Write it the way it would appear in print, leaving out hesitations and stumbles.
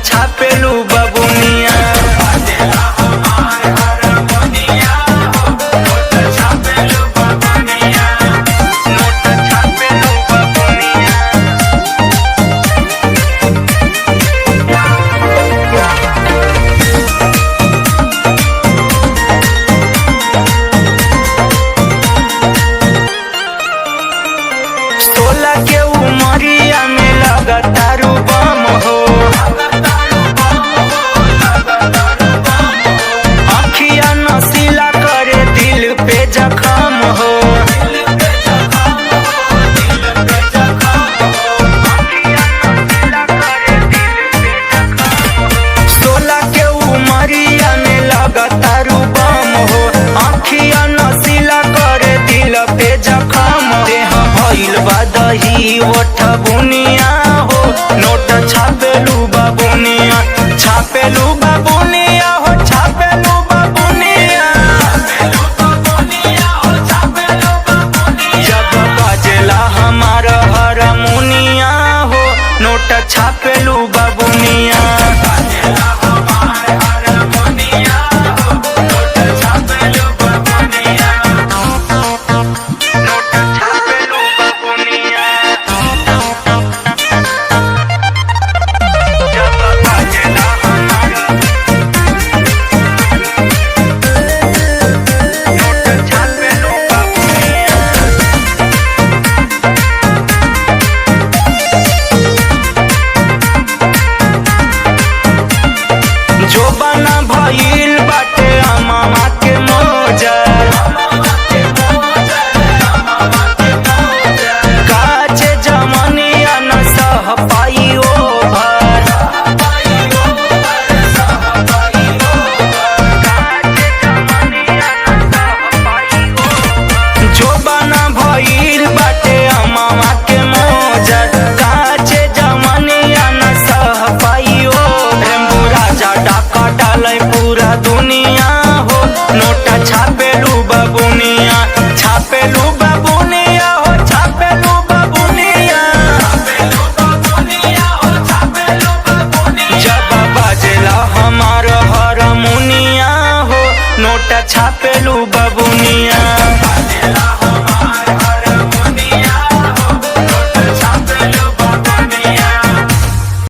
छापेलू बबुनिया। के उमरिया में लगातारू बम हो, अखिया नशीला करे दिल पे जखम हो। सोलह के उमरिया में लगातारू बम हो, अखिया नशीला करे दिल पे जखम हो। भइल बा दही ओठ बुनिया हो, नोट छापेलू बबुनिया। छापेलू बबुनिया हो, छापेलू बबुनिया। जब बजेला हमार हारमोनिया हो, नोट छापेलू बबुनिया। जो बना भइल बाटे अमामा के मोजर, काचे जमनिया न सह पाई ओभर। जो बना भइल बाटे अमामा के मोजर, काचे जमनिया न सह पाई ओभर। राजा डाका डाले पूरा दुनिया हो, नोटा छापेलू बबुनिया। छापेलू बबुनिया हो, छापेलू बबुनिया। जब बजेला हमार हारमोनिया हो, नोटा छापेलू बबुनिया।